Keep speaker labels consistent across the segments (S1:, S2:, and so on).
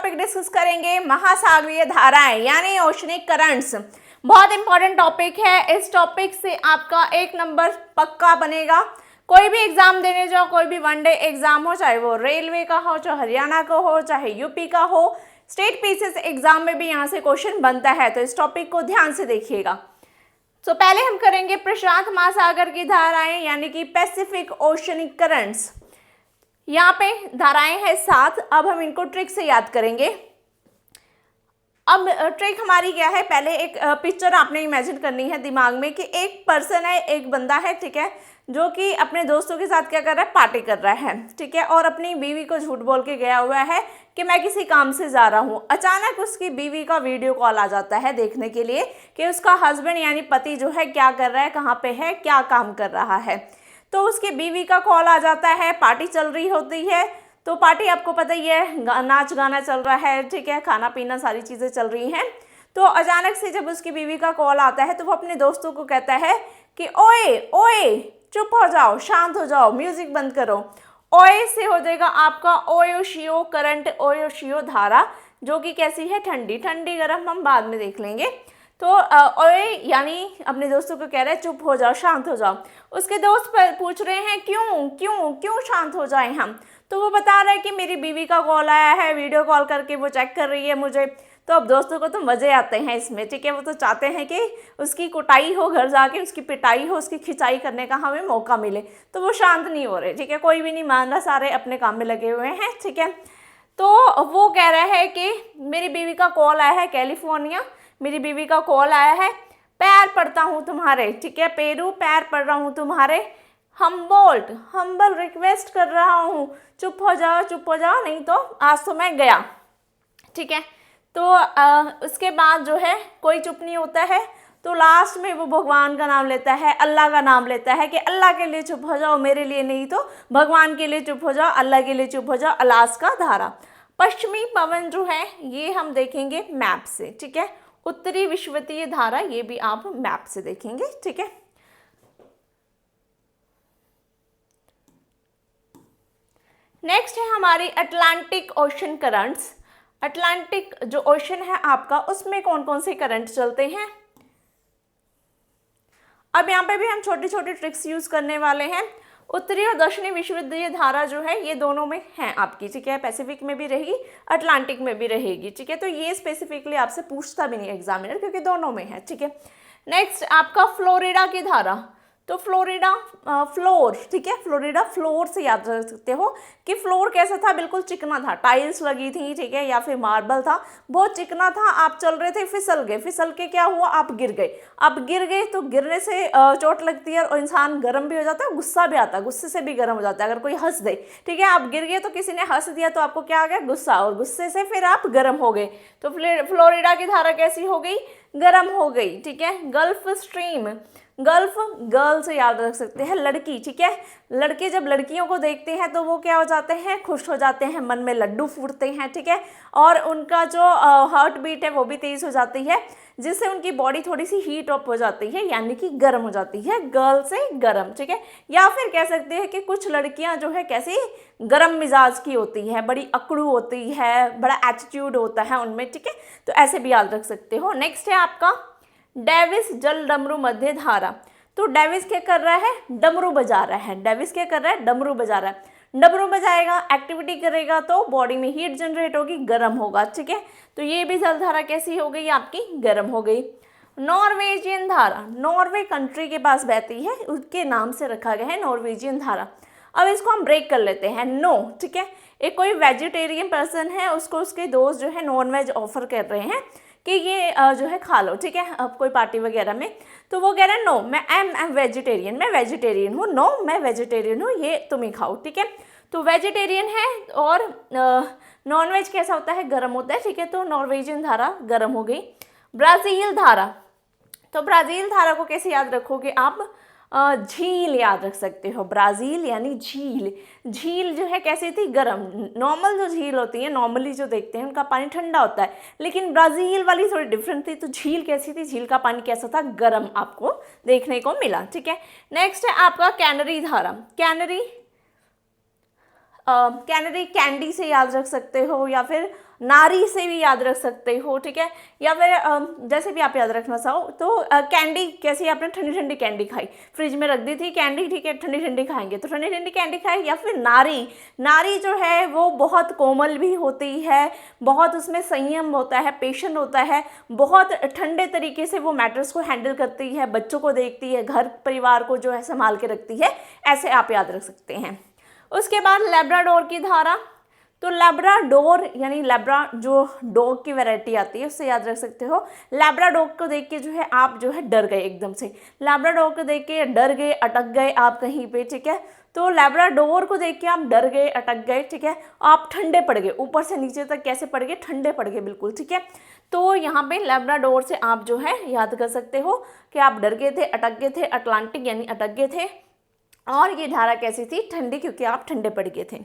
S1: Topic discuss करेंगे महासागरीय धाराएं यानी ओशनिक करंट्स। बहुत इंपॉर्टेंट टॉपिक है। इस टॉपिक से आपका 1 नंबर पक्का बनेगा। कोई भी एग्जाम देने जाओ, कोई भी वनडे एग्जाम हो, चाहे वो रेलवे का हो, चाहे हरियाणा का हो, चाहे यूपी का हो, स्टेट पीसीएस एग्जाम में भी यहाँ से क्वेश्चन बनता है। तो इस टॉपिक को ध्यान से देखिएगा। तो पहले हम करेंगे प्रशांत महासागर की धाराएं यानी कि पैसिफिक ओशनिक करंट्स। यहाँ पे धाराएं हैं 7। अब हम इनको ट्रिक से याद करेंगे। अब ट्रिक हमारी क्या है, पहले एक पिक्चर आपने इमेजिन करनी है दिमाग में कि एक पर्सन है, एक बंदा है, ठीक है, जो कि अपने दोस्तों के साथ क्या कर रहा है, पार्टी कर रहा है, ठीक है, और अपनी बीवी को झूठ बोल के गया हुआ है कि मैं किसी काम से जा रहा हूँ। अचानक उसकी बीवी का वीडियो कॉल आ जाता है देखने के लिए कि उसका हस्बैंड यानी पति जो है क्या कर रहा है, कहाँ पे है, क्या काम कर रहा है। तो उसकी बीवी का कॉल आ जाता है, पार्टी चल रही होती है। तो पार्टी आपको पता ही है, नाच गाना चल रहा है, ठीक है, खाना पीना सारी चीज़ें चल रही हैं। तो अचानक से जब उसकी बीवी का कॉल आता है तो वो अपने दोस्तों को कहता है कि ओए ओए चुप हो जाओ, शांत हो जाओ, म्यूजिक बंद करो। ओए से हो जाएगा आपका ओयोशियो करंट, ओयोशियो धारा, जो कि कैसी है, ठंडी। ठंडी गर्म हम बाद में देख लेंगे। तो ओए यानी अपने दोस्तों को कह रहे हैं चुप हो जाओ, शांत हो जाओ। उसके दोस्त पूछ रहे हैं क्यों क्यों क्यों शांत हो जाएं हम। तो वो बता रहा है कि मेरी बीवी का कॉल आया है, वीडियो कॉल करके वो चेक कर रही है मुझे। तो अब दोस्तों को तो मज़े आते हैं इसमें, ठीक है, वो तो चाहते हैं कि उसकी कुटाई हो, घर जाके उसकी पिटाई हो, उसकी खिंचाई करने का हमें मौका मिले। तो वो शांत नहीं हो रहे, ठीक है, कोई भी नहीं मान रहा, सारे अपने काम में लगे हुए हैं, ठीक है। तो वो कह रहा है कि मेरी बीवी का कॉल आया है कैलिफोर्निया, मेरी बीवी का कॉल आया है, पैर पड़ता हूँ तुम्हारे, ठीक है, पेरू पैर पड़ रहा हूँ तुम्हारे, हम्बल रिक्वेस्ट कर रहा हूँ, चुप हो जाओ, नहीं तो आज तो मैं गया, ठीक है। तो उसके बाद जो है कोई चुप नहीं होता है। तो लास्ट में वो भगवान का नाम लेता है, अल्लाह का नाम लेता है कि अल्लाह के लिए चुप हो जाओ, मेरे लिए नहीं तो भगवान के लिए चुप हो जाओ, अल्लाह के लिए चुप हो जाओ। अलास्का धारा। पश्चिमी पवन जो है ये हम देखेंगे मैप से, ठीक है। उत्तरी विषुवतीय धारा ये भी आप मैप से देखेंगे, ठीक है। नेक्स्ट है हमारी अटलांटिक ओशन करंट्स। अटलांटिक जो ओशन है आपका, उसमें कौन कौन से करंट चलते हैं। अब यहाँ पे भी हम छोटी छोटी ट्रिक्स यूज करने वाले हैं। उत्तरी और दक्षिणी विषुवतीय धारा जो है ये दोनों में है आपकी, ठीक है, पैसिफिक में भी रहेगी, अटलांटिक में भी रहेगी, ठीक है। तो ये स्पेसिफिकली आपसे पूछता भी नहीं एग्जामिनर, क्योंकि दोनों में है, ठीक है। नेक्स्ट आपका फ्लोरिडा की धारा। तो फ्लोरिडा फ्लोर, ठीक है, फ्लोरिडा फ्लोर से याद रख सकते हो कि फ्लोर कैसा था, बिल्कुल चिकना था, टाइल्स लगी थी, ठीक है, या फिर मार्बल था, बहुत चिकना था। आप चल रहे थे, फिसल गए, फिसल के क्या हुआ, आप गिर गए। अब गिर गए तो गिरने से चोट लगती है और इंसान गर्म भी हो जाता है, गुस्सा भी आता है, गुस्से से भी गर्म हो जाता है अगर कोई हंस दे, ठीक है। आप गिर गए तो किसी ने हंस दिया तो आपको क्या आ गया, गुस्सा, और गुस्से से फिर आप गर्म हो गए। तो फ्लोरिडा की धारा कैसी हो गई, गर्म हो गई, ठीक है। गल्फ स्ट्रीम, गल्फ गर्ल से याद रख सकते हैं, लड़की, ठीक है। लड़के जब लड़कियों को देखते हैं तो वो क्या हो जाते हैं, खुश हो जाते हैं, मन में लड्डू फूटते हैं, ठीक है, और उनका जो हार्ट बीट है वो भी तेज हो जाती है, जिससे उनकी बॉडी थोड़ी सी हीट अप हो जाती है, यानी कि गर्म हो जाती है, गर्ल से गर्म, ठीक है। या फिर कह सकते हैं कि कुछ लड़कियां जो है कैसी गर्म मिजाज की होती है, बड़ी अकड़ू होती है, बड़ा एटीट्यूड होता है उनमें, ठीक है। तो ऐसे भी याद रख सकते हो। नेक्स्ट है आपका डेविस जल डमरू मध्य धारा। तो डेविस क्या कर रहा है, डमरू बजा रहा है। डेविस क्या कर रहा है, डमरू बजा रहा है। डमरू बजाएगा, एक्टिविटी करेगा तो बॉडी में हीट जनरेट होगी, गर्म होगा, ठीक है। तो ये भी जल धारा कैसी हो गई आपकी, गर्म हो गई। नॉर्वेजियन धारा, नॉर्वे कंट्री के पास बहती है, उसके नाम से रखा गया है नॉर्वेजियन धारा। अब इसको हम ब्रेक कर लेते हैं, नो, ठीक है। एक कोई वेजिटेरियन पर्सन है, उसको उसके दोस्त जो है नॉनवेज ऑफर कर रहे हैं कि ये जो है खा लो, ठीक है, अब कोई पार्टी वगैरह में। तो वो कह रहा है नो, मैं एम वेजिटेरियन, मैं वेजिटेरियन हूँ, नो मैं वेजिटेरियन हूँ, ये तुम ही खाओ, ठीक है। तो वेजिटेरियन है और नॉनवेज कैसा होता है, गर्म होता है, ठीक है। तो नॉर्वेजियन धारा गर्म हो गई। ब्राज़ील धारा। तो ब्राज़ील धारा को कैसे याद रखोगे आप, झील याद रख सकते हो। ब्राज़ील यानी झील। झील जो है कैसी थी, गर्म। नॉर्मल जो झील होती है, नॉर्मली जो देखते हैं उनका पानी ठंडा होता है, लेकिन ब्राज़ील वाली थोड़ी डिफरेंट थी। तो झील कैसी थी, झील का पानी कैसा था, गर्म आपको देखने को मिला, ठीक है। नेक्स्ट है आपका कैनरी धारा। कैनरी कैनरी कैंडी से याद रख सकते हो, या फिर नारी से भी याद रख सकते हो, ठीक है, या फिर जैसे भी आप याद रखना चाहो। तो कैंडी कैसी, आपने ठंडी ठंडी कैंडी खाई, फ्रिज में रख दी थी कैंडी, ठीक है, ठंडी ठंडी खाएंगे तो ठंडी ठंडी कैंडी खाई। या फिर नारी, नारी जो है वो बहुत कोमल भी होती है, बहुत उसमें संयम होता है, पेशेंट होता है, बहुत ठंडे तरीके से वो मैटर्स को हैंडल करती है, बच्चों को देखती है, घर परिवार को जो है संभाल के रखती है, ऐसे आप याद रख सकते हैं। उसके बाद लैब्राडोर की धारा, तो लैब्राडोर यानी लैब्रा जो डॉग की वैरायटी आती है उससे याद रख सकते हो। लैब्राडोग को देख के जो है आप जो है डर गए एकदम से, लैब्राडोग को देख के डर गए, अटक गए आप कहीं पे, ठीक है। तो लैब्राडोर को देख के आप डर गए, अटक गए, ठीक है, आप ठंडे पड़ गए, ऊपर से नीचे तक कैसे पड़ गए, ठंडे पड़ गए बिल्कुल, ठीक है। तो यहाँ पे लैब्राडोर से आप जो है याद कर सकते हो कि आप डर गए थे, अटक गए थे, अटलांटिक यानी अटक गए थे, और ये धारा कैसी थी, ठंडी, क्योंकि आप ठंडे पड़ गए थे।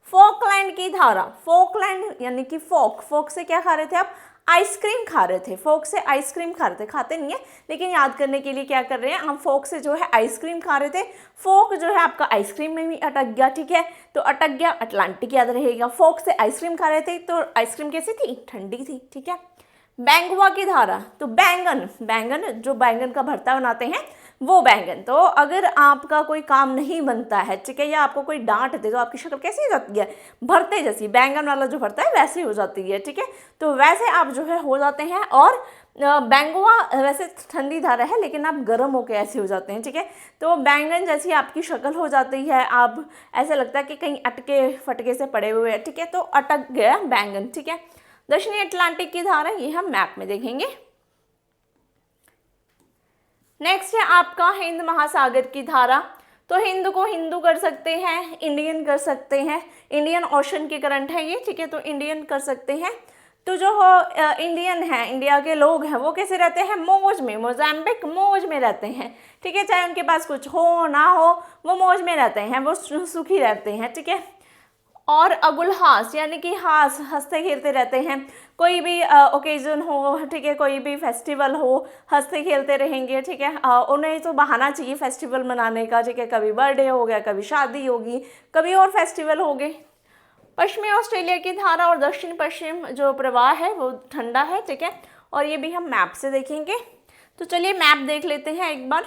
S1: फोकलैंड की धारा, फोकलैंड यानी कि फोक, फोक से क्या खा रहे थे आप, आइसक्रीम खा रहे थे, फोक से आइसक्रीम खा रहे थे, खाते नहीं है लेकिन याद करने के लिए क्या कर रहे हैं हम, फोक से जो है आइसक्रीम खा रहे थे, फोक जो है आपका आइसक्रीम में भी अटक गया, ठीक है, तो अटक गया, अटलांटिक याद रहेगा। फोक से आइसक्रीम खा रहे थे तो आइसक्रीम कैसी थी, ठंडी थी, ठीक है। बैंगवा की धारा, तो बैंगन, बैंगन जो बैंगन का भरता बनाते हैं वो बैंगन, तो अगर आपका कोई काम नहीं बनता है, ठीक है, या आपको कोई डांट दे तो आपकी शक्ल कैसी हो जाती है, भरते जैसी, बैंगन वाला जो भरता है वैसे हो जाती है, ठीक है, तो वैसे आप जो है हो जाते हैं। और बैंगवा वैसे ठंडी धारा है लेकिन आप गर्म होकर ऐसे हो जाते हैं, ठीक है, तो बैंगन जैसी आपकी शक्ल हो जाती है, आप ऐसा लगता है कि कहीं अटके फटके से पड़े हुए हैं, ठीक है, तो अटक गया बैंगन, ठीक है। दक्षिणी अटलांटिक की धारा, ये हम मैप में देखेंगे। नेक्स्ट है आपका हिंद महासागर की धारा, तो हिंद को हिंदू कर सकते हैं, इंडियन कर सकते हैं, इंडियन ओशन की करंट है ये, ठीक है, तो इंडियन कर सकते हैं। तो जो इंडियन है, इंडिया के लोग हैं, वो कैसे रहते हैं, मौज में, मोजाम्बिक मौज में रहते हैं, ठीक है, चाहे उनके पास कुछ हो ना हो वो मौज में रहते हैं, वो सुखी रहते हैं, ठीक है। और अगुलहास यानी कि हास, हंसते खेलते रहते हैं, कोई भी ओकेजन हो, ठीक है, कोई भी फेस्टिवल हो, हंसते खेलते रहेंगे, ठीक है, उन्हें तो बहाना चाहिए फेस्टिवल मनाने का, ठीक है, कभी बर्थडे हो गया, कभी शादी होगी, कभी और फेस्टिवल हो गए। पश्चिमी ऑस्ट्रेलिया की धारा और दक्षिण पश्चिम जो प्रवाह है वो ठंडा है, ठीक है, और ये भी हम मैप से देखेंगे। तो चलिए मैप देख लेते हैं एक बार।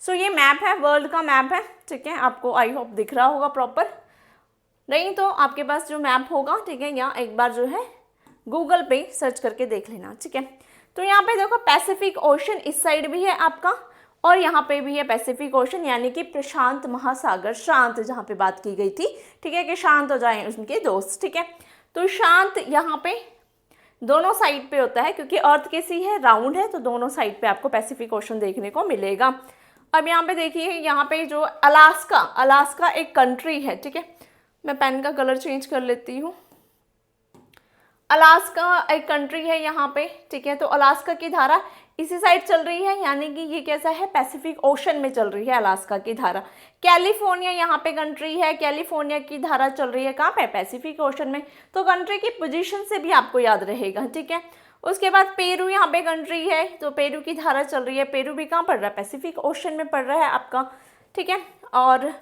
S1: सो ये मैप है, वर्ल्ड का मैप है, ठीक है, आपको आई होप दिख रहा होगा प्रॉपर, नहीं तो आपके पास जो मैप होगा, ठीक है, यहाँ एक बार जो है गूगल पे सर्च करके देख लेना, ठीक है। तो यहाँ पे देखो पैसिफिक ओशन इस साइड भी है आपका, और यहाँ पे भी है पैसिफिक ओशन यानी कि प्रशांत महासागर, शांत जहाँ पे बात की गई थी, ठीक है, कि शांत हो जाएं उनके दोस्त, ठीक है। तो शांत यहाँ पे दोनों साइड पे होता है, क्योंकि अर्थ कैसी है, राउंड है, तो दोनों साइड पे आपको पैसिफिक ओशन देखने को मिलेगा। अब यहाँ पे देखिए, यहाँ पे जो अलास्का, अलास्का एक कंट्री है, ठीक है, मैं पेन का कलर चेंज कर लेती हूँ। अलास्का एक कंट्री है यहाँ पे, ठीक है, तो अलास्का की धारा इसी साइड चल रही है, यानी कि ये कैसा है, पैसिफिक ओशन में चल रही है अलास्का की धारा। कैलिफोर्निया यहाँ पे कंट्री है, कैलिफोर्निया की धारा चल रही है कहाँ पे, पैसिफिक ओशन में, तो कंट्री की पोजीशन से भी आपको याद रहेगा, ठीक है। उसके बाद पेरू यहाँ पे कंट्री है, तो पेरू की धारा चल रही है, पेरू भी कहाँ पड़ रहा है, पैसिफिक ओशन में पड़ रहा है आपका, ठीक है। और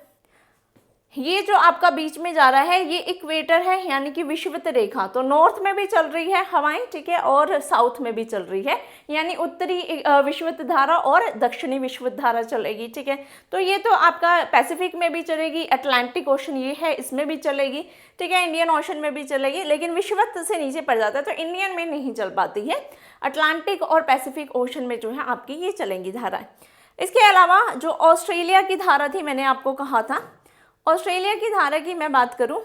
S1: ये जो आपका बीच में जा रहा है ये इक्वेटर है, यानी कि विषुवत रेखा, तो नॉर्थ में भी चल रही है हवाएं, ठीक है, और साउथ में भी चल रही है, यानी उत्तरी विषुवत धारा और दक्षिणी विषुवत धारा चलेगी, ठीक है। तो ये तो आपका पैसिफिक में भी चलेगी, अटलांटिक ओशन ये है इसमें भी चलेगी, ठीक है, इंडियन ओशन में भी चलेगी, लेकिन विषुवत से नीचे पड़ जाता है तो इंडियन में नहीं चल पाती है, अटलांटिक और पैसिफिक ओशन में जो है आपकी ये चलेंगी धाराएं। इसके अलावा जो ऑस्ट्रेलिया की धारा थी, मैंने आपको कहा था, ऑस्ट्रेलिया की धारा की मैं बात करूं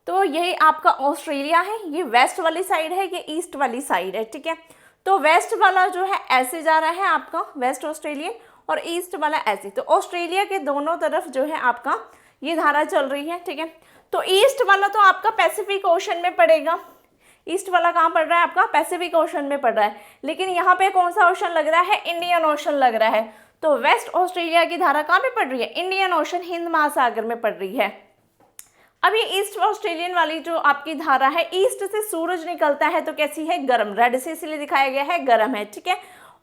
S1: तो यही आपका ऑस्ट्रेलिया है, ये वेस्ट वाली साइड है, ये ईस्ट वाली साइड है, ठीक है। तो वेस्ट वाला जो है ऐसे जा रहा है आपका वेस्ट ऑस्ट्रेलियन, और ईस्ट वाला ऐसे, तो ऑस्ट्रेलिया के दोनों तरफ जो है आपका ये धारा चल रही है, ठीक है। तो ईस्ट वाला तो आपका पैसिफिक ओशन में पड़ेगा, ईस्ट वाला कहाँ पड़ रहा है आपका, पैसिफिक ओशन में पड़ रहा है, लेकिन यहाँ पे कौन सा ओशन लग रहा है, इंडियन ओशन लग रहा है। तो वेस्ट ऑस्ट्रेलिया की धारा कहाँ पे पड़ रही है, इंडियन ओशन, हिंद महासागर में पड़ रही है। अब ये ईस्ट ऑस्ट्रेलियन वाली जो आपकी धारा है, ईस्ट से सूरज निकलता है तो कैसी है, गर्म, रेड से इसलिए दिखाया गया है गर्म है, ठीक है।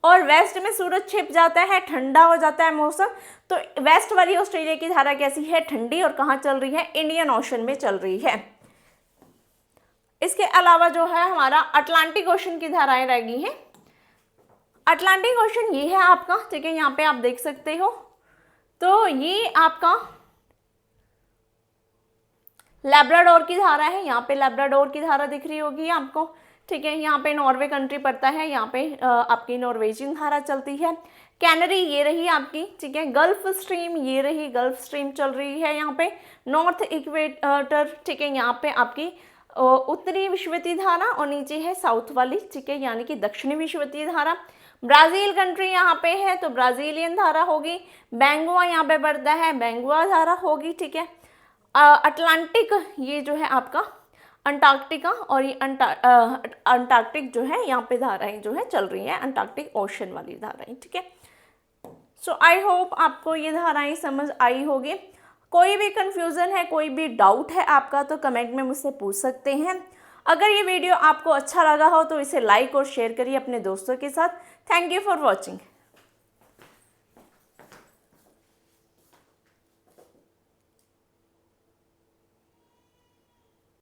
S1: और वेस्ट में सूरज छिप जाता है, ठंडा हो जाता है मौसम। तो वेस्ट वाली ऑस्ट्रेलिया की धारा कैसी है, ठंडी, और कहाँ चल रही है, इंडियन ओशन में चल रही है। इसके अलावा जो है हमारा अटलांटिक ओशन की धाराएं रह गई हैं। अटलांटिक ओशन ये है आपका, ठीक है, यहाँ पे आप देख सकते हो। तो ये आपका लैब्राडोर की धारा है, यहाँ पे लैब्राडोर की धारा दिख रही होगी आपको, ठीक है। यहाँ पे नॉर्वे कंट्री पड़ता है, यहाँ पे आपकी नॉर्वेजियन धारा चलती है। कैनरी ये रही आपकी, ठीक है। गल्फ स्ट्रीम ये रही, गल्फ स्ट्रीम चल रही है यहाँ पे। नॉर्थ इक्वेटर, ठीक है, यहाँ पे आपकी उत्तरी विषुवतीय धारा, और नीचे है साउथ वाली, ठीक है, यानी कि दक्षिणी विषुवतीय धारा। ब्राज़ील कंट्री यहाँ पे है तो ब्राज़ीलियन धारा होगी। बेंगुआ यहाँ पे बढ़ता है, बेंगुआ धारा होगी, ठीक है। अटलांटिक ये जो है आपका अंटार्कटिका, और ये अंटार्कटिक जो है यहाँ पे धाराएं जो है चल रही हैं, अंटार्कटिक ओशन वाली धाराएं, ठीक है। सो आई होप आपको ये धाराएं समझ आई होगी। कोई भी कंफ्यूजन है, कोई भी डाउट है आपका, तो कमेंट में मुझसे पूछ सकते हैं। अगर ये वीडियो आपको अच्छा लगा हो तो इसे लाइक और शेयर करिए अपने दोस्तों के साथ। Thank you for watching.